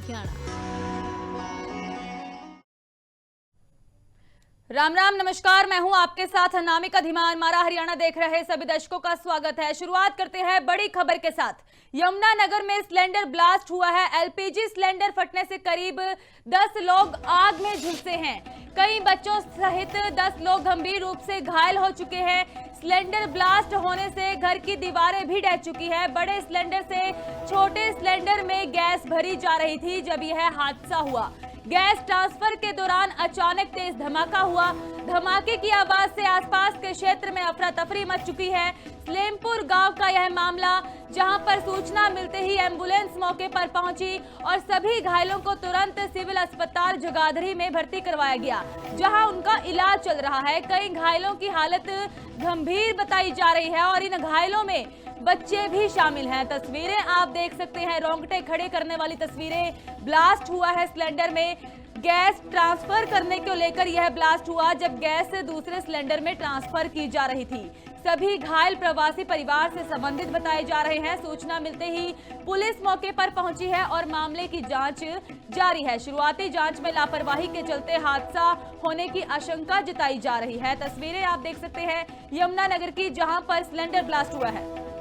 लुधियाना। राम राम, नमस्कार। मैं हूं आपके साथ अनामिका धीमान। हमारा हरियाणा देख रहे सभी दर्शकों का स्वागत है। शुरुआत करते हैं बड़ी खबर के साथ। यमुनानगर में सिलेंडर ब्लास्ट हुआ है। एलपीजी सिलेंडर फटने से करीब 10 लोग आग में झुलसे हैं। कई बच्चों सहित 10 लोग गंभीर रूप से घायल हो चुके हैं। सिलेंडर ब्लास्ट होने से घर की दीवारें भी ढह चुकी है। बड़े सिलेंडर से छोटे सिलेंडर में गैस भरी जा रही थी जब यह हादसा हुआ। गैस ट्रांसफर के दौरान अचानक तेज धमाका हुआ। धमाके की आवाज से आसपास के क्षेत्र में अफरा तफरी मच चुकी है। सलेमपुर गांव का यह मामला, जहां पर सूचना मिलते ही एम्बुलेंस मौके पर पहुंची और सभी घायलों को तुरंत सिविल अस्पताल जगाधरी में भर्ती करवाया गया, जहां उनका इलाज चल रहा है। कई घायलों की हालत गंभीर बताई जा रही है और इन घायलों में बच्चे भी शामिल हैं। तस्वीरें आप देख सकते हैं, रोंगटे खड़े करने वाली तस्वीरें। ब्लास्ट हुआ है सिलेंडर में। गैस ट्रांसफर करने को लेकर यह ब्लास्ट हुआ जब गैस से दूसरे सिलेंडर में ट्रांसफर की जा रही थी। सभी घायल प्रवासी परिवार से संबंधित बताए जा रहे हैं। सूचना मिलते ही पुलिस मौके पर पहुंची है और मामले की जांच जारी है। शुरुआती जांच में लापरवाही के चलते हादसा होने की आशंका जताई जा रही है। तस्वीरें आप देख सकते हैं यमुनानगर की, जहां पर सिलेंडर ब्लास्ट हुआ है।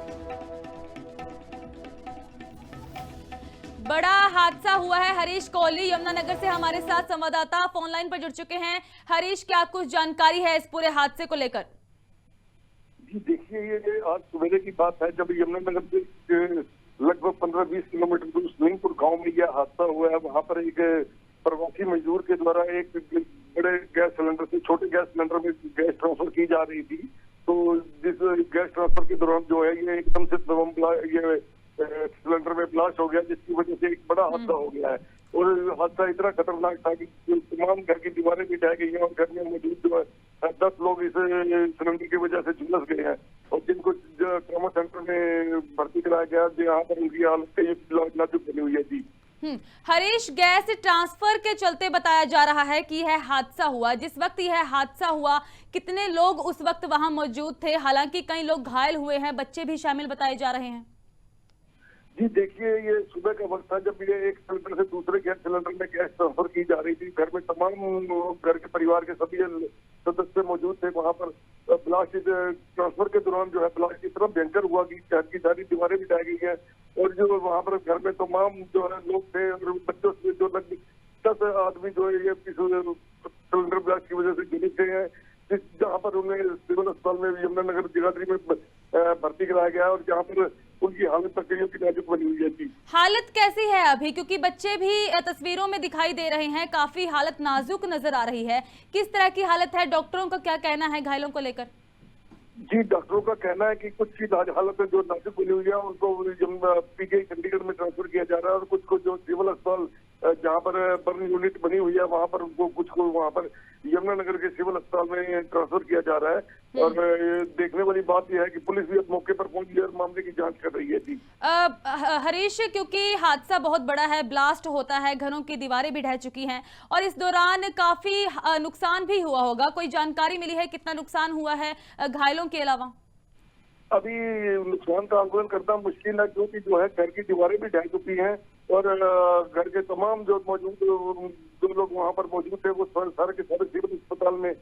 बड़ा हादसा हुआ है। हरीश कोहली यमुनानगर से हमारे साथ संवाददाता फोन लाइन पर जुड़ चुके हैं। हरीश, क्या कुछ जानकारी है इस पूरे हादसे को लेकर? जी देखिए, ये आज सवेरे की बात है जब यमुनानगर से लगभग 15-20 किलोमीटर दूर सलेमपुर गांव में यह हादसा हुआ है। वहां पर एक प्रवासी मजदूर के द्वारा एक बड़े गैस सिलेंडर से छोटे गैस सिलेंडर में गैस ट्रांसफर की जा रही थी। तो जिस गैस ट्रांसफर के दौरान जो है ये एकदम से सिलेंडर में ब्लास्ट हो गया, जिसकी वजह से एक बड़ा हादसा हो गया है। और हादसा इतना खतरनाक था कि तमाम घर की दीवारें भी ढह गई हैं और घर में मौजूद जो है 10 लोग इस सिलेंडर की वजह से झुलस गए हैं और जिनको ट्रॉमा सेंटर में भर्ती कराया गया, जहाँ पर उनकी हालत नाजुक बनी हुई है। जी हरीश, गैस ट्रांसफर के चलते बताया जा रहा है कि यह हादसा हुआ। जिस वक्त यह हादसा हुआ, कितने लोग उस वक्त वहां मौजूद थे? हालांकि कई लोग घायल हुए हैं, बच्चे भी शामिल बताए जा रहे हैं। जी देखिए, ये सुबह का वक्त था जब ये एक सिलेंडर से दूसरे गैस सिलेंडर में गैस ट्रांसफर की जा रही थी। घर में तमाम घर के परिवार के सभी सदस्य मौजूद थे। वहां पर ब्लास्ट ट्रांसफर के दौरान जो है ब्लास्ट इतना भयंकर हुआ कि घर की सारी दीवारें भी ढह गई हैं और जो वहां पर घर में तमाम जो है लोग थे और बच्चों से जो लगभग 10 आदमी जो है ये सिलेंडर ब्लास्ट की वजह से झुलस गए हैं, जहाँ पर उन्हें सिविल अस्पताल में यमुनानगर जगाधरी में भर्ती कराया गया और जहाँ पर उनकी हालत तकलीफ की नाजुक बनी हुई है। थी हालत कैसी है अभी? क्योंकि बच्चे भी तस्वीरों में दिखाई दे रहे हैं, काफी हालत नाजुक नजर आ रही है। किस तरह की हालत है? डॉक्टरों का क्या कहना है घायलों को लेकर? जी डॉक्टरों का कहना है कि कुछ की हालत जो नाजुक बनी हुई है उनको पीजीआई चंडीगढ़ में ट्रांसफर किया जा रहा है और कुछ को जो सिविल अस्पताल जहाँ पर बर्न यूनिट बनी हुई है वहाँ पर उनको कुछ को वहाँ पर यमुनानगर के सिविल अस्पताल में ट्रांसफर किया जा रहा है। और देखने वाली बात यह है कि पुलिस भी अब मौके पर पहुंची है और मामले की जांच कर रही है। जी हरीश, क्योंकि हादसा बहुत बड़ा है, ब्लास्ट होता है, घरों की दीवारें भी ढह चुकी हैं और इस दौरान काफी नुकसान भी हुआ होगा। कोई जानकारी मिली है कितना नुकसान हुआ है घायलों के अलावा? अभी नुकसान का आंकलन करना मुश्किल है क्योंकि जो है घर की दीवारें भी ढह चुकी हैं और घर के तमाम जो मौजूद जो लोग वहाँ पर मौजूद थे वो सारे के सारे सिविल अस्पताल में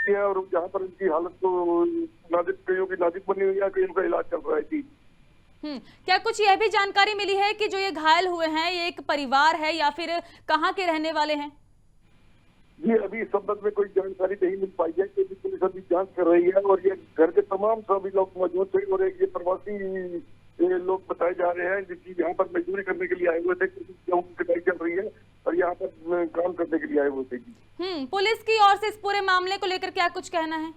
है और जहाँ पर उनकी हालत तो नाजुक, कईयों की नाजुक बनी हुई है, कईयों का इलाज चल रहा है। जी क्या कुछ यह भी जानकारी मिली है कि जो ये घायल हुए हैं ये एक परिवार है या फिर कहाँ के रहने वाले हैं? जी अभी इस संबंध में कोई जानकारी नहीं मिल पाई है क्योंकि पुलिस अभी जांच कर रही है और ये घर के तमाम सभी लोग मौजूद थे और एक ये प्रवासी लोग बताए जा रहे हैं जिनकी यहाँ पर मजदूरी करने के लिए आए हुए थे, कटाई चल रही है और यहाँ पर काम करने के लिए आए हुए थे। पुलिस की ओर से इस पूरे मामले को लेकर क्या कुछ कहना है?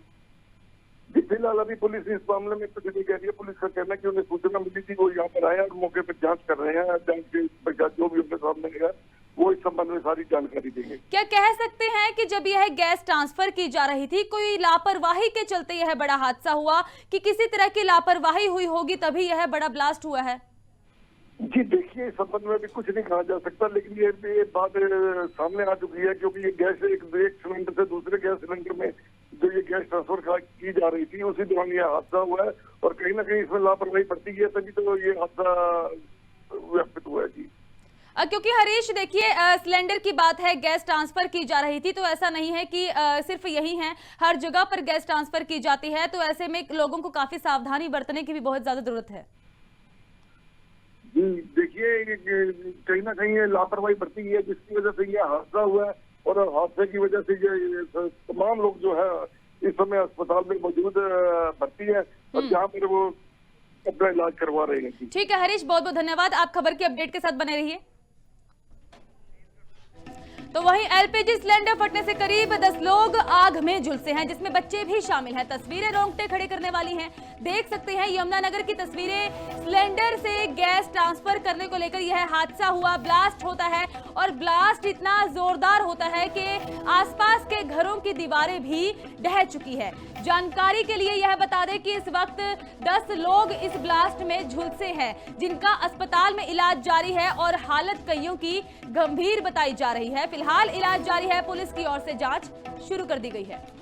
जी फिलहाल अभी पुलिस इस मामले में कुछ नहीं कह रही है। पुलिस का कहना है कि उन्हें सूचना मिली थी, वो यहाँ पर आए और मौके पर जांच कर रहे हैं। जांच के पश्चात जो भी उनके सामने आएगा वो इस संबंध में सारी जानकारी देंगे। क्या कह सकते हैं कि जब यह गैस ट्रांसफर की जा रही थी कोई लापरवाही के चलते यह बड़ा हादसा हुआ कि किसी तरह की लापरवाही हुई होगी तभी यह बड़ा ब्लास्ट हुआ है? जी देखिए, इस संबंध में भी कुछ नहीं कहा जा सकता, लेकिन ये बात सामने आ चुकी है क्योंकि ये गैस एक सिलेंडर से दूसरे गैस सिलेंडर में जो ये गैस ट्रांसफर की जा रही थी उसी दौरान ये हादसा हुआ है और कहीं ना कहीं इसमें लापरवाही बरती गई है तभी तो ये हादसा व्यापित हुआ है। जी क्योंकि हरीश देखिए सिलेंडर की बात है, गैस ट्रांसफर की जा रही थी, तो ऐसा नहीं है कि सिर्फ यही है, हर जगह पर गैस ट्रांसफर की जाती है, तो ऐसे में लोगों को काफी सावधानी बरतने की भी बहुत ज्यादा जरूरत है। जी देखिए, कहीं ना कहीं ये लापरवाही बरती है जिसकी वजह से ये हादसा हुआ है, और हादसे की वजह से ये तमाम लोग जो है इस समय अस्पताल में मौजूद भर्ती है, और जहाँ पर वो अपना इलाज करवा रहे हैं। ठीक है हरीश, बहुत बहुत धन्यवाद, आप खबर की अपडेट के साथ बने रहिए। तो वहीं एलपीजी सिलेंडर फटने से करीब 10 लोग आग में झुलसे हैं, जिसमें बच्चे भी शामिल हैं। तस्वीरें रोंगटे खड़े करने वाली हैं, देख सकते हैं यमुनानगर की तस्वीरें। सिलेंडर से गैस ट्रांसफर करने को लेकर यह हादसा हुआ, ब्लास्ट होता है और ब्लास्ट इतना जोरदार होता है कि आसपास के घरों की दीवारें भी ढह चुकी है। जानकारी के लिए यह बता दें कि इस वक्त 10 लोग इस ब्लास्ट में झुलसे हैं, जिनका अस्पताल में इलाज जारी है और हालत कईयों की गंभीर बताई जा रही है। फिलहाल इलाज जारी है, पुलिस की ओर से जांच शुरू कर दी गई है।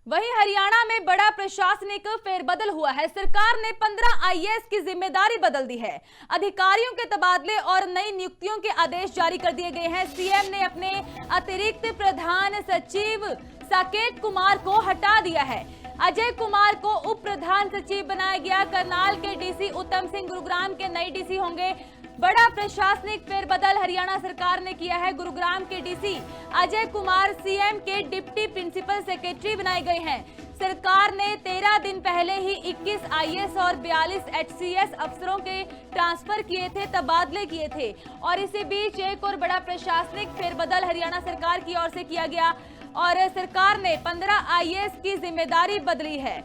वहीं हरियाणा में बड़ा प्रशासनिक फेरबदल हुआ है। सरकार ने 15 आईएएस की जिम्मेदारी बदल दी है। अधिकारियों के तबादले और नई नियुक्तियों के आदेश जारी कर दिए गए हैं। सीएम ने अपने अतिरिक्त प्रधान सचिव साकेत कुमार को हटा दिया है। अजय कुमार को उप प्रधान सचिव बनाया गया। करनाल के डीसी उत्तम सिंह गुरुग्राम के नए डीसी होंगे। बड़ा प्रशासनिक फेरबदल हरियाणा सरकार ने किया है। गुरुग्राम के डीसी अजय कुमार सीएम के डिप्टी प्रिंसिपल सेक्रेटरी बनाए गए हैं। सरकार ने 13 दिन पहले ही 21 आईएएस और 42 एचसीएस अफसरों के ट्रांसफर किए थे, तबादले किए थे, और इसी बीच एक और बड़ा प्रशासनिक फेरबदल हरियाणा सरकार की ओर से किया गया और सरकार ने 15 आईएएस की जिम्मेदारी बदली है।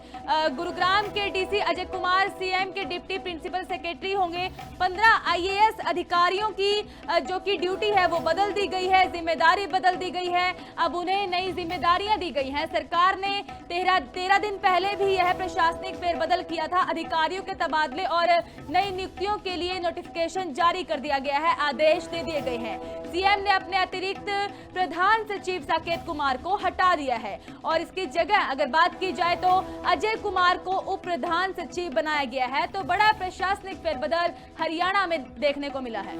गुरुग्राम के डीसी अजय कुमार सीएम के डिप्टी प्रिंसिपल सेक्रेटरी होंगे। 15 आईएएस अधिकारियों की जो कि ड्यूटी है वो बदल दी गई है, जिम्मेदारी बदल दी गई है। अब उन्हें नई जिम्मेदारियां दी गई हैं। सरकार ने 13 दिन पहले भी यह प्रशासनिक फेरबदल किया था। अधिकारियों के तबादले और नई नियुक्तियों के लिए नोटिफिकेशन जारी कर दिया गया है, आदेश दे दिए गए हैं। सीएम ने अपने अतिरिक्त प्रधान सचिव साकेत कुमार को हटा दिया है और इसकी जगह अगर बात की जाए तो अजय कुमार को उप प्रधान सचिव बनाया गया है। तो बड़ा प्रशासनिक फेरबदल हरियाणा में देखने को मिला है।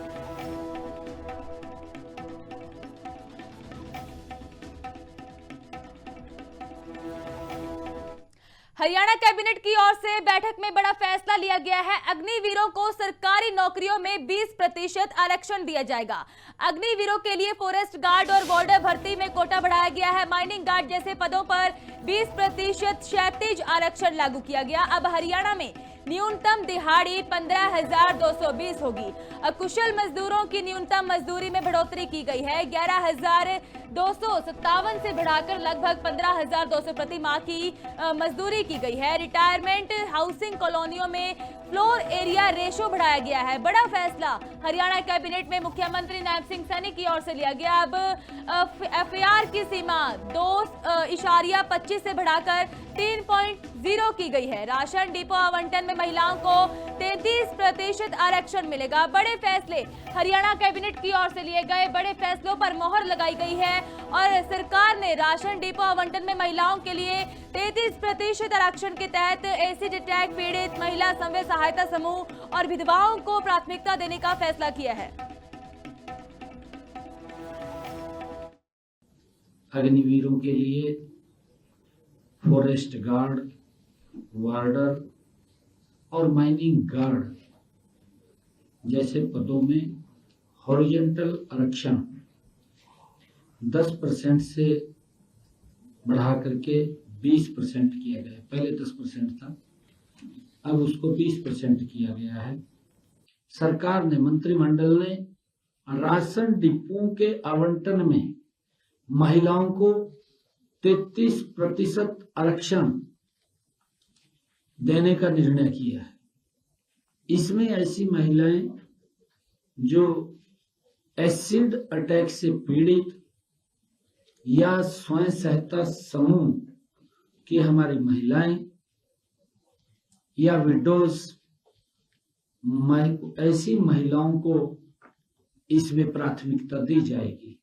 हरियाणा कैबिनेट की ओर से बैठक में बड़ा फैसला लिया गया है। अग्निवीरों को सरकारी नौकरियों में 20% आरक्षण दिया जाएगा। अग्निवीरों के लिए फॉरेस्ट गार्ड और बॉर्डर भर्ती में कोटा बढ़ाया गया है। माइनिंग गार्ड जैसे पदों पर 20% क्षैतिज आरक्षण लागू किया गया। अब हरियाणा में न्यूनतम दिहाड़ी 15,220 होगी। कुशल मजदूरों की न्यूनतम मजदूरी में बढ़ोतरी की गई है। 11,257 से बढ़ाकर लगभग 15,200 प्रति माह की मजदूरी की गई है। रिटायरमेंट हाउसिंग कॉलोनियों में फ्लोर एरिया रेशो बढ़ाया गया है। बड़ा फैसला हरियाणा कैबिनेट में मुख्यमंत्री नायब सिंह सैनी की ओर से लिया गया। अब एफआईआर की सीमा 2.25 से बढ़ाकर 3.0 की गई है। राशन डिपो आवंटन में महिलाओं को 33% आरक्षण मिलेगा। बड़े फैसले हरियाणा कैबिनेट की ओर से लिए गए। बड़े फैसलों पर मोहर लगाई गई है और सरकार ने राशन डिपो आवंटन में महिलाओं के लिए 33% आरक्षण के तहत एसिड अटैक पीड़ित महिला स्वयं सहायता समूह और विधवाओं को प्राथमिकता देने का फैसला किया है। अग्निवीरों के लिए फॉरेस्ट गार्ड, वार्डर और माइनिंग गार्ड जैसे पदों में हॉरिजॉन्टल आरक्षण 10% से बढ़ा करके 20% किया गया। पहले 10% था, अब उसको 20% किया गया है। सरकार ने, मंत्रिमंडल ने राशन डिपों के आवंटन में महिलाओं को 33% आरक्षण देने का निर्णय किया है। इसमें ऐसी महिलाएं जो एसिड अटैक से पीड़ित या स्वयं सहायता समूह की हमारी महिलाएं या विडोज, ऐसी महिलाओं को इसमें प्राथमिकता दी जाएगी।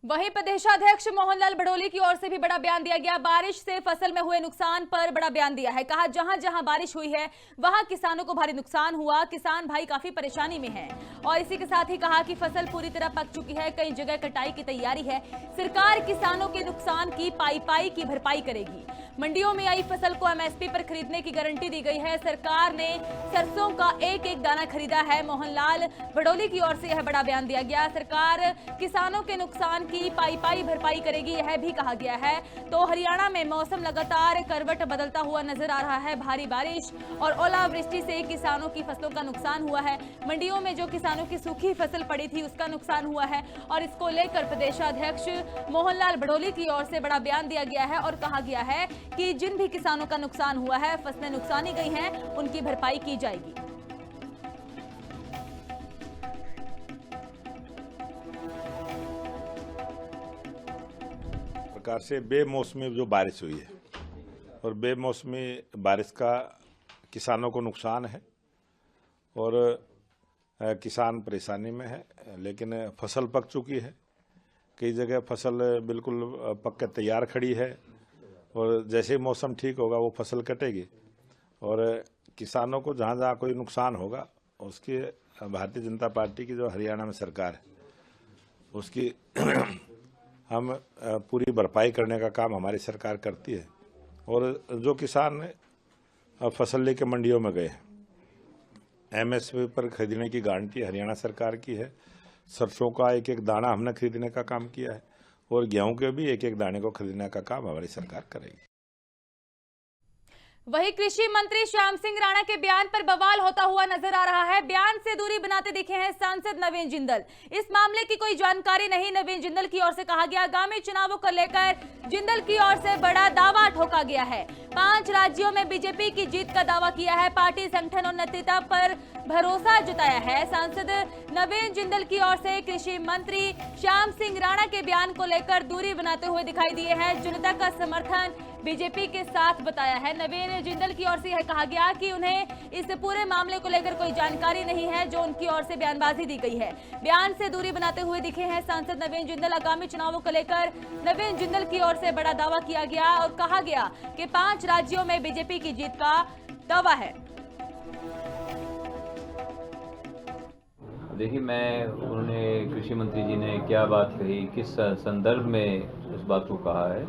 वहीं प्रदेशाध्यक्ष मोहनलाल भड़ोली की ओर से भी बड़ा बयान दिया गया। बारिश से फसल में हुए नुकसान पर बड़ा बयान दिया है। कहा जहां जहां बारिश हुई है वहां किसानों को भारी नुकसान हुआ, किसान भाई काफी परेशानी में हैं। और इसी के साथ ही कहा कि फसल पूरी तरह पक चुकी है, कई जगह कटाई की तैयारी है। सरकार किसानों के नुकसान की पाई की भरपाई करेगी। मंडियों में आई फसल को एमएसपी पर खरीदने की गारंटी दी गई है। सरकार ने सरसों का एक एक दाना खरीदा है। मोहनलाल भड़ोली की ओर से यह बड़ा बयान दिया गया। सरकार किसानों के नुकसान की पाई भरपाई करेगी, यह भी कहा गया है। तो हरियाणा में मौसम लगातार करवट बदलता हुआ नजर आ रहा है। भारी बारिश और ओलावृष्टि से किसानों की फसलों का नुकसान हुआ है। मंडियों में जो किसानों की सूखी फसल पड़ी थी उसका नुकसान हुआ है और इसको लेकर प्रदेशाध्यक्ष मोहनलाल भड़ोली की ओर से बड़ा बयान दिया गया है और कहा गया है कि जिन भी किसानों का नुकसान हुआ है, फसलें नुकसानी गई हैं, उनकी भरपाई की जाएगी। प्रकार से बेमौसमी जो बारिश हुई है और बेमौसमी बारिश का किसानों को नुकसान है और किसान परेशानी में है, लेकिन फसल पक चुकी है। कई जगह फसल बिल्कुल पक के तैयार खड़ी है और जैसे ही मौसम ठीक होगा वो फसल कटेगी और किसानों को जहाँ जहाँ कोई नुकसान होगा उसकी भारतीय जनता पार्टी की जो हरियाणा में सरकार है उसकी हम पूरी भरपाई करने का काम हमारी सरकार करती है। और जो किसान फसल लेके मंडियों में गए एमएसपी पर खरीदने की गारंटी हरियाणा सरकार की है। सरसों का एक एक दाना हमने खरीदने का काम किया है और गेहूं के भी एक एक दाने को खरीदने का काम हमारी सरकार करेगी। वहीं कृषि मंत्री श्याम सिंह राणा के बयान पर बवाल होता हुआ नजर आ रहा है। बयान से दूरी बनाते दिखे हैं सांसद नवीन जिंदल। इस मामले की कोई जानकारी नहीं। नवीन जिंदल की ओर से कहा गया आगामी चुनावों को लेकर जिंदल की ओर से बड़ा दावा ठोका गया है। 5 राज्यों में बीजेपी की जीत का दावा किया है। पार्टी संगठन और नेतृत्व पर भरोसा जताया है। सांसद नवीन जिंदल की ओर से कृषि मंत्री श्याम सिंह राणा के बयान को लेकर दूरी बनाते हुए दिखाई दिए हैं। जनता का समर्थन बीजेपी के साथ बताया है। नवीन जिंदल की ओर से यह कहा गया कि उन्हें इस पूरे मामले को लेकर कोई जानकारी नहीं है जो उनकी ओर से बयानबाजी दी गई है। बयान से दूरी बनाते हुए दिखे हैं सांसद नवीन जिंदल। आगामी चुनावों को लेकर नवीन जिंदल की ओर से बड़ा दावा किया गया और कहा गया कि 5 राज्यों में बीजेपी की जीत का दावा है। देखिए, उन्होंने कृषि मंत्री जी ने क्या बात कही, किस संदर्भ में उस बात को कहा है,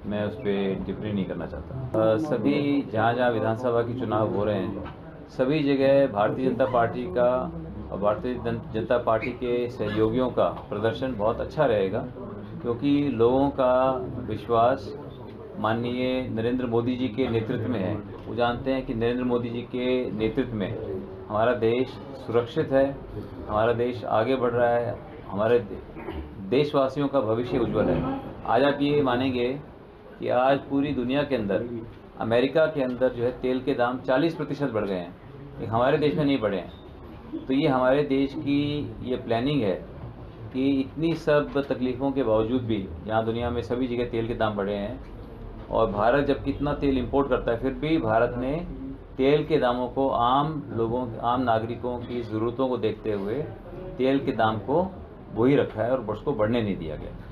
मैं उस पर टिप्पणी नहीं करना चाहता। सभी जहाँ विधानसभा के चुनाव हो रहे हैं सभी जगह भारतीय जनता पार्टी का और भारतीय जनता पार्टी के सहयोगियों का प्रदर्शन बहुत अच्छा रहेगा, क्योंकि लोगों का विश्वास माननीय नरेंद्र मोदी जी के नेतृत्व में है। वो जानते हैं कि नरेंद्र मोदी जी के नेतृत्व में हमारा देश सुरक्षित है, हमारा देश आगे बढ़ रहा है, हमारे देशवासियों का भविष्य उज्जवल है। आज आप ये मानेंगे कि आज पूरी दुनिया के अंदर, अमेरिका के अंदर जो है तेल के दाम 40% बढ़ गए हैं, लेकिन हमारे देश में नहीं बढ़े हैं। तो ये हमारे देश की ये प्लानिंग है कि इतनी सब तकलीफ़ों के बावजूद भी यहाँ दुनिया में सभी जगह तेल के दाम बढ़े हैं और भारत जब कितना तेल इंपोर्ट करता है फिर भी भारत ने तेल के दामों को आम नागरिकों की ज़रूरतों को देखते हुए तेल के दाम को वही रखा है और उसको बढ़ने नहीं दिया गया।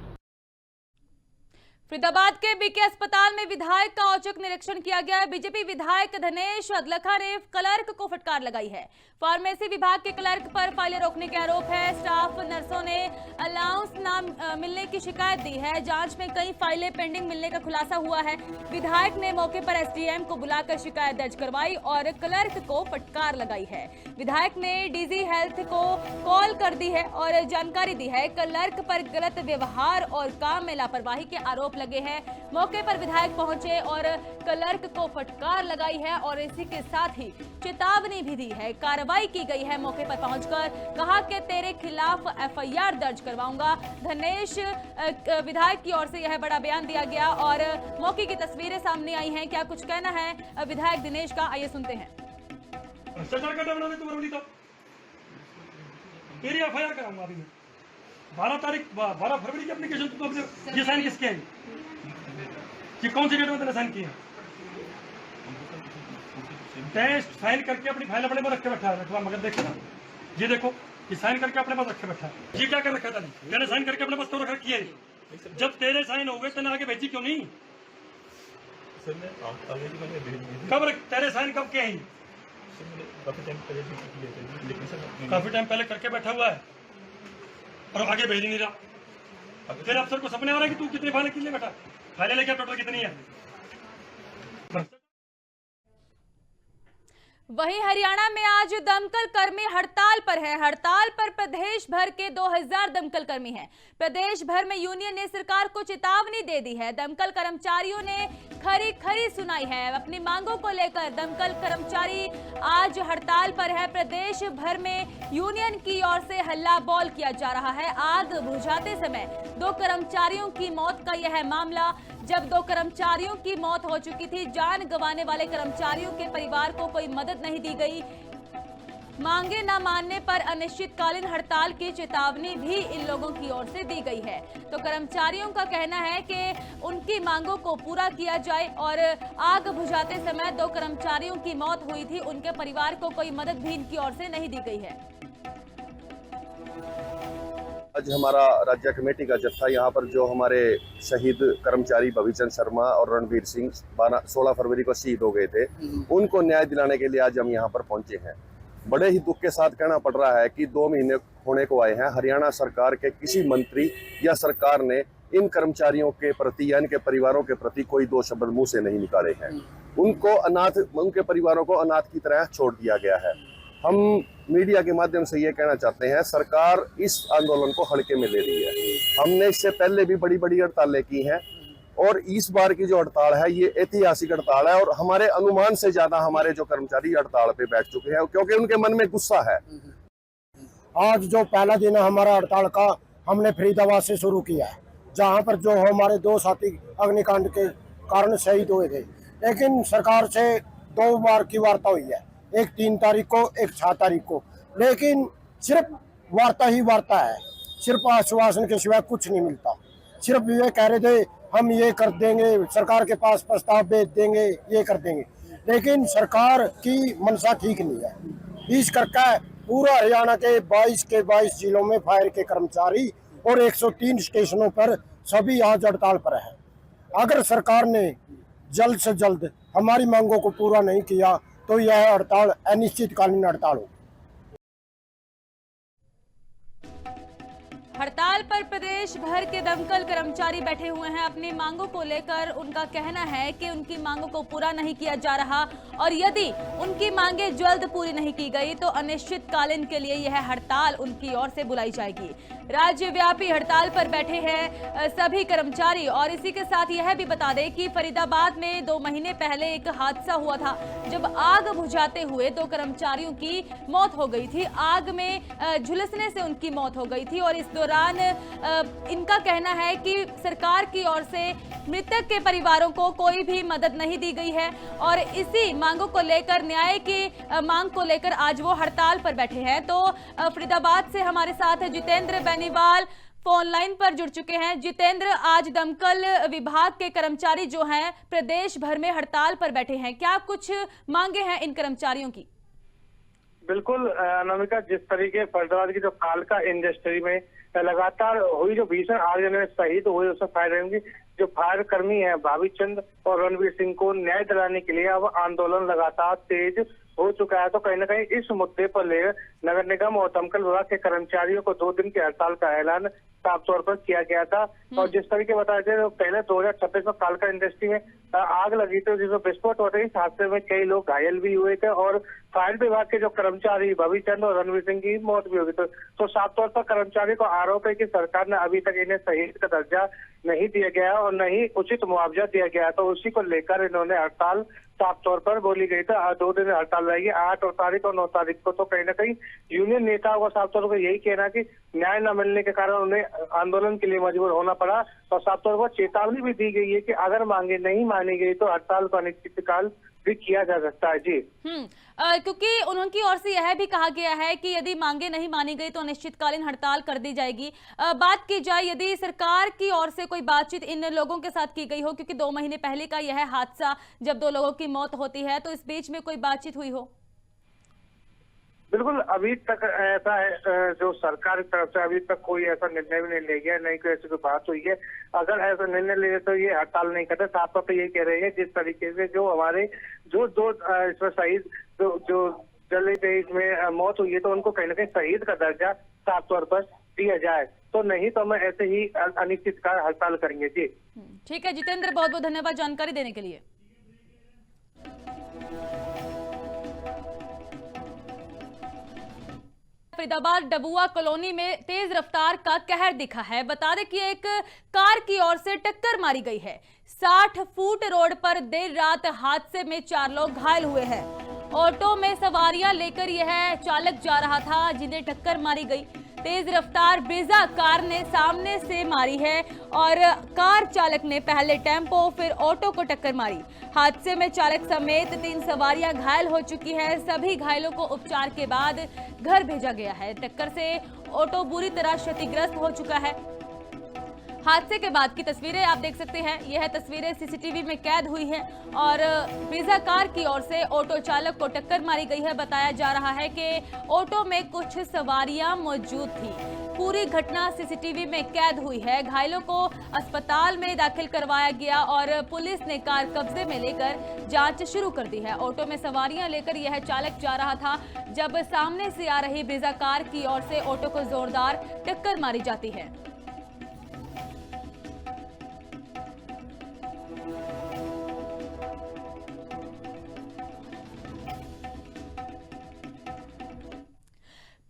फरीदाबाद के बीके अस्पताल में विधायक का औचक निरीक्षण किया गया। बीजेपी विधायक धनेश अदलखा ने क्लर्क को फटकार लगाई है। फार्मेसी विभाग के क्लर्क पर फाइलें रोकने के आरोप है। स्टाफ नर्सों ने अलाउंस ना मिलने की शिकायत दी है। जांच में कई फाइलें पेंडिंग मिलने का खुलासा हुआ है। विधायक ने मौके पर एसडीएम को बुलाकर शिकायत दर्ज करवाई और क्लर्क को फटकार लगाई है। विधायक ने डीजी हेल्थ को कॉल कर दी है और जानकारी दी है। क्लर्क पर गलत व्यवहार और काम में लापरवाही के आरोप लगे हैं। मौके पर विधायक पहुंचे और क्लर्क को फटकार लगाई है और इसी के साथ ही चेतावनी भी दी है। कार्रवाई की गई है। मौके पर पहुंचकर कहा कि तेरे खिलाफ एफआईआर दर्ज करवाऊंगा। धनेश विधायक की ओर से यह बड़ा बयान दिया गया और मौके की तस्वीरें सामने आई हैं। क्या कुछ कहना है विधायक दिनेश का, आइए सुनते हैं। तेरी एफआईआर कराऊंगा अभी मैं 12 फरवरी की एप्लीकेशन तो ये साइन किसके है, कि कौन सी डेट में तेने साइन किया? टेस्ट फाइल करके अपनी फाइल अपने पर रख के बैठा है। मगर देखो ना, ये देखो कि साइन करके अपने पास रखे बैठा है। ये क्या कर रखा था? तेरे साइन करके अपने पास तो रखा किया है। जब तेरे साइन हो गए तेने आगे भेजी क्यों नहीं? कब तेरे साइन कब किए हैं? काफी टाइम पहले करके बैठा हुआ है और आगे भेज नहीं रहा। तेरे अफसर को सपने आ रहा है कि तू कितनी फाइलें कितने बैठा, फाइलें लेकर टोटल कितनी है? वहीं हरियाणा में आज दमकल कर्मी हड़ताल पर है। हड़ताल पर प्रदेश भर के 2000 दमकल कर्मी हैं। प्रदेश भर में यूनियन ने सरकार को चेतावनी दे दी है। दमकल कर्मचारियों ने खरी सुनाई है। अपनी मांगों को लेकर दमकल कर्मचारी आज हड़ताल पर है। प्रदेश भर में यूनियन की ओर से हल्ला बोल किया जा रहा है। आग बुझाते समय 2 कर्मचारियों की मौत का यह मामला, जब 2 कर्मचारियों की मौत हो चुकी थी। जान गंवाने वाले कर्मचारियों के परिवार को कोई मदद नहीं दी गई। मांगे न मानने पर अनिश्चितकालीन हड़ताल की चेतावनी भी इन लोगों की ओर से दी गई है। तो कर्मचारियों का कहना है कि उनकी मांगों को पूरा किया जाए और आग बुझाते समय 2 कर्मचारियों की मौत हुई थी, उनके परिवार को कोई मदद भी इनकी ओर से नहीं दी गई है। आज हमारा राज्य कमेटी का जत्था यहाँ पर जो हमारे शहीद कर्मचारी भविचंद शर्मा और रणवीर सिंह 16 फरवरी को शहीद हो गए थे, उनको न्याय दिलाने के लिए आज हम यहाँ पर पहुंचे हैं। बड़े ही दुख के साथ कहना पड़ रहा है कि 2 महीने होने को आए हैं, हरियाणा सरकार के किसी मंत्री या सरकार ने इन कर्मचारियों के प्रति या इनके परिवारों के प्रति कोई 2 शब्द मुंह से नहीं निकाले हैं। उनके परिवारों को अनाथ की तरह छोड़ दिया गया है। हम मीडिया के माध्यम से ये कहना चाहते हैं, सरकार इस आंदोलन को हल्के में ले रही है। हमने इससे पहले भी बड़ी बड़ी हड़तालें की हैं और इस बार की जो हड़ताल है ये ऐतिहासिक हड़ताल है और हमारे अनुमान से ज्यादा हमारे जो कर्मचारी हड़ताल पे बैठ चुके हैं क्योंकि उनके मन में गुस्सा है। आज जो पहला दिन है हमारा हड़ताल का, हमने फरीदाबाद से शुरू किया है, जहाँ पर जो हमारे 2 साथी अग्निकांड के कारण शहीद हुए थे। लेकिन सरकार से 2 बार की वार्ता हुई है, एक 3 तारीख को, एक 6 तारीख को, लेकिन सिर्फ वार्ता ही वार्ता है, सिर्फ आश्वासन के सिवाय कुछ नहीं मिलता। सिर्फ ये कह रहे थे हम ये कर देंगे, सरकार के पास प्रस्ताव भेज देंगे, ये कर देंगे, लेकिन सरकार की मंशा ठीक नहीं है। इस करके पूरा हरियाणा के 22 जिलों में फायर के कर्मचारी और 103 स्टेशनों पर सभी आज हड़ताल पर है। अगर सरकार ने जल्द से जल्द हमारी मांगों को पूरा नहीं किया तो यह हड़ताल अनिश्चितकालीन हड़ताल हो। हड़ताल पर प्रदेश भर के दमकल कर्मचारी बैठे हुए हैं। अपनी मांगों को लेकर उनका कहना है कि उनकी मांगों को पूरा नहीं किया जा रहा और यदि उनकी मांगे जल्द पूरी नहीं की गई तो अनिश्चितकालीन के लिए यह हड़ताल उनकी ओर से बुलाई जाएगी। राज्यव्यापी हड़ताल पर बैठे हैं सभी कर्मचारी। और इसी के साथ यह भी बता दें कि फरीदाबाद में 2 महीने पहले एक हादसा हुआ था, जब आग बुझाते हुए 2 कर्मचारियों की मौत हो गई थी। आग में झुलसने से उनकी मौत हो गई थी और इस दौरान इनका कहना है कि सरकार की ओर से मृतक के परिवारों को कोई भी मदद नहीं दी गई है और इसी मांगों को लेकर, न्याय की मांग को लेकर आज वो हड़ताल पर बैठे हैं। तो फरीदाबाद से हमारे साथ जितेंद्र बेनीवाल फोन लाइन पर जुड़ चुके हैं। जितेंद्र, आज दमकल विभाग के कर्मचारी जो हैं प्रदेश भर में हड़ताल पर बैठे हैं, क्या कुछ मांगे हैं इन कर्मचारियों की? बिल्कुल अनामिका, जिस तरीके फरीदाबाद की जो कालका इंडस्ट्री में लगातार हुई जो भीषण आग में शहीद हुए उसमें फायर जो फायर कर्मी है भावीचंद और रणवीर सिंह को न्याय दिलाने के लिए अब आंदोलन लगातार तेज हो चुका है। तो कहीं ना कहीं इस मुद्दे पर ले नगर निगम और दमकल विभाग के कर्मचारियों को 2 दिन की हड़ताल का ऐलान साफ तौर पर किया गया था। और जिस तरीके बताया जाए पहले 2026 में कालका इंडस्ट्री में आग लगी थी जिसमें विस्फोट होते ही इस हादसे में कई लोग घायल भी हुए थे और फायर विभाग के जो कर्मचारी भवीचंद और रणवीर सिंह की मौत भी हो गई। तो साफ तौर पर कर्मचारी को आरोप है कि सरकार ने अभी तक इन्हें शहीद का दर्जा नहीं दिया गया और न ही उचित मुआवजा दिया गया। तो उसी को लेकर इन्होंने हड़ताल साफ तौर पर बोली गई थी। 2 दिन हड़ताल रहेगी, 8 तारीख और 9 तारीख को। तो कहीं ना कहीं यूनियन नेताओं को साफ तौर पर यही कहना कि न्याय न मिलने के कारण उन्हें आंदोलन के लिए मजबूर होना पड़ा और साफ तौर पर चेतावनी भी दी गई है कि अगर मांगे नहीं मानी गई तो हड़ताल का अनिश्चितकाल भी किया जा सकता है। जी क्योंकि उनकी ओर से यह भी कहा गया है कि यदि मांगे नहीं मानी गई तो अनिश्चितकालीन हड़ताल कर दी जाएगी। बात की जाए यदि सरकार की ओर से कोई बातचीत इन लोगों के साथ की गई हो, क्योंकि 2 महीने पहले का यह हादसा जब 2 लोगों की मौत होती है, तो इस बीच में कोई बातचीत हुई हो? बिल्कुल, अभी तक ऐसा है, जो सरकार की तरफ से अभी तक कोई ऐसा निर्णय भी नहीं लिया गया, नहीं कोई ऐसी कोई बात हुई है। अगर ऐसा निर्णय ले तो ये हड़ताल नहीं करते, साफ तौर पर ये कह रहे हैं जिस तरीके से जो हमारे जो इसमें शहीद जो जले देश में मौत हुई है, तो उनको कहीं ना कहीं शहीद का दर्जा साफ तौर पर दिया जाए, तो नहीं तो हम ऐसे ही अनिश्चितकाल हड़ताल करेंगे। जी ठीक है जितेंद्र, बहुत बहुत धन्यवाद जानकारी देने के लिए। फरीदाबाद डबुआ कॉलोनी में तेज रफ्तार का कहर दिखा है। बता दें कि एक कार की ओर से टक्कर मारी गई है। 60 फुट रोड पर देर रात हादसे में 4 लोग घायल हुए हैं। ऑटो में सवारियां लेकर यह चालक जा रहा था जिन्हें टक्कर मारी गई। तेज रफ्तार ब्रेजा कार ने सामने से मारी है और कार चालक ने पहले टेम्पो फिर ऑटो को टक्कर मारी। हादसे में चालक समेत 3 सवारियां घायल हो चुकी है। सभी घायलों को उपचार के बाद घर भेजा गया है। टक्कर से ऑटो बुरी तरह क्षतिग्रस्त हो चुका है। हादसे के बाद की तस्वीरें आप देख सकते हैं। यह तस्वीरें सीसीटीवी में कैद हुई है और ब्रेजा कार की ओर से ऑटो चालक को टक्कर मारी गई है। बताया जा रहा है कि ऑटो में कुछ सवारियां मौजूद थी। पूरी घटना सीसीटीवी में कैद हुई है। घायलों को अस्पताल में दाखिल करवाया गया और पुलिस ने कार कब्जे में लेकर जांच शुरू कर दी है। ऑटो में सवारियां लेकर यह चालक जा रहा था जब सामने से आ रही ब्रेजा कार की ओर से ऑटो को जोरदार टक्कर मारी जाती है।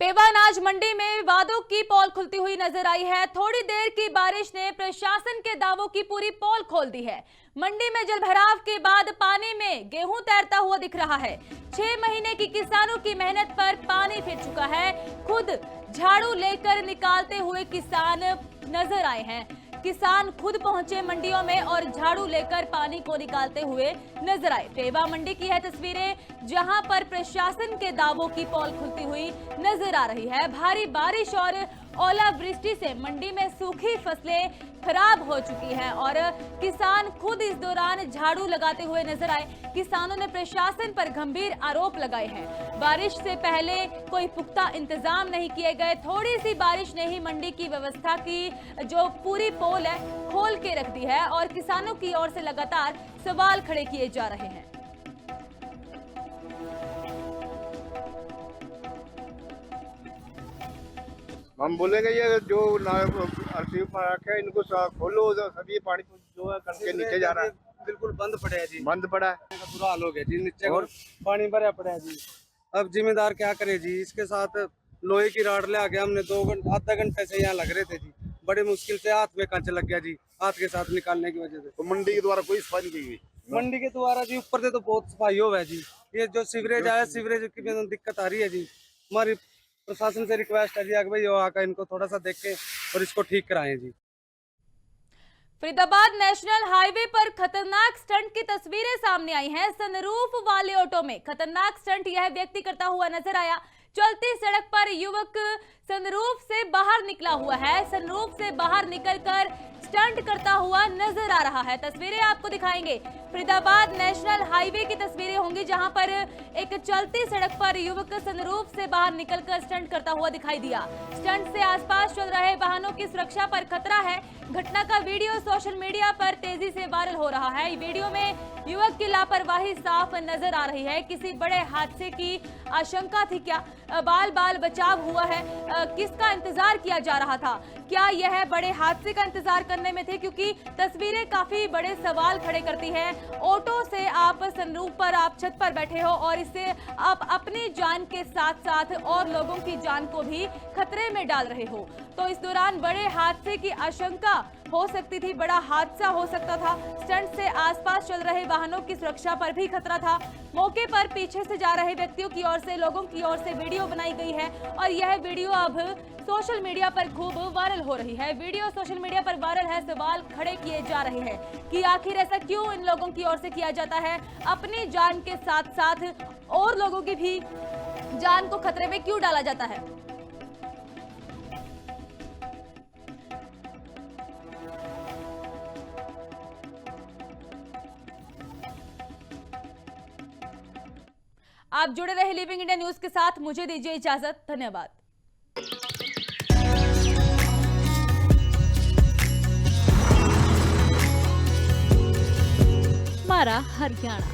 पेवा अनाज मंडी में वादों की पोल खुलती हुई नजर आई है। थोड़ी देर की बारिश ने प्रशासन के दावों की पूरी पोल खोल दी है। मंडी में जलभराव के बाद पानी में गेहूं तैरता हुआ दिख रहा है। 6 महीने की किसानों की मेहनत पर पानी फिर चुका है। खुद झाड़ू लेकर निकालते हुए किसान नजर आए हैं। किसान खुद पहुंचे मंडियों में और झाड़ू लेकर पानी को निकालते हुए नजर आए। पेवा मंडी की है तस्वीरें जहां पर प्रशासन के दावों की पोल खुलती हुई नजर आ रही है। भारी बारिश और ओलावृष्टि से मंडी में सूखी फसलें खराब हो चुकी हैं और किसान खुद इस दौरान झाड़ू लगाते हुए नजर आए। किसानों ने प्रशासन पर गंभीर आरोप लगाए हैं। बारिश से पहले कोई पुख्ता इंतजाम नहीं किए गए। थोड़ी सी बारिश ने ही मंडी की व्यवस्था की जो पूरी पोल है खोल के रख दी है और किसानों की ओर से लगातार सवाल खड़े किए जा रहे हैं। हम बोलेंगे ये जो अर्थिंग पर रखे इनको खोलो, सभी पानी जो है करके नीचे जा रहा है। बिल्कुल बंद पड़े है जी, बंद पड़ा है, बुरा हाल हो गया जी। नीचे और पानी भरा पड़ा है जी। अब जिम्मेदार क्या करे जी। इसके साथ लोहे की राड ले आके हमने 2 घंटे आधा घंटे से यहाँ लग रहे थे जी। बड़े मुश्किल से हाथ में कंच लग गया जी, हाथ के साथ निकालने की वजह से। तो मंडी के द्वारा कोई सफाई नहीं की? मंडी के द्वारा जी ऊपर से तो बहुत सफाई हो है जी। ये जो सीवरेज आया, सीवरेज की दिक्कत आ रही है जी। हमारी प्रशासन से रिक्वेस्ट है जी कि भाई आकर इनको थोड़ा सा देखें और इसको ठीक कराएं जी। फरीदाबाद नेशनल हाईवे पर खतरनाक स्टंट की तस्वीरें सामने आई हैं। सनरूफ वाले ऑटो में खतरनाक स्टंट यह व्यक्ति करता हुआ नजर आया। चलती सड़क पर युवक सनरूफ से बाहर निकला हुआ है। सनरूफ से बाहर निकलकर स्टंट करता हुआ नजर आ रहा है। तस्वीरें आपको दिखाएंगे। फरीदाबाद नेशनल हाईवे की तस्वीरें होंगी जहां पर एक चलती सड़क पर युवक सनरूफ से बाहर निकलकर स्टंट करता हुआ दिखाई दिया। स्टंट से आसपास चल रहे वाहनों की सुरक्षा पर खतरा है। घटना का वीडियो सोशल मीडिया पर तेजी से वायरल हो रहा है। वीडियो में युवक की लापरवाही साफ नजर आ रही है। किसी बड़े हादसे की आशंका थी क्या? बाल बाल बचाव हुआ है? किसका इंतजार किया जा रहा था? क्या यह बड़े हादसे का इंतजार करने में थे? क्योंकि तस्वीरें काफी बड़े सवाल खड़े करती हैं। ऑटो से आप सनरूफ पर, आप छत पर बैठे हो और इससे आप अपनी जान के साथ साथ और लोगों की जान को भी खतरे में डाल रहे हो। तो इस दौरान बड़े हादसे की आशंका हो सकती थी, बड़ा हादसा हो सकता था। स्टंट से आसपास चल रहे वाहनों की सुरक्षा पर भी खतरा था। मौके पर पीछे से जा रहे व्यक्तियों की ओर से, लोगों की ओर से वीडियो बनाई गई है और यह वीडियो अब सोशल मीडिया पर खूब वायरल हो रही है। वीडियो सोशल मीडिया पर वायरल है। सवाल खड़े किए जा रहे हैं कि आखिर ऐसा क्यों इन लोगों की ओर से किया जाता है? अपनी जान के साथ साथ और लोगों की भी जान को खतरे में क्यों डाला जाता है? आप जुड़े रहे लिविंग इंडिया न्यूज के साथ, मुझे दीजिए इजाजत, धन्यवाद। हमारा हरियाणा।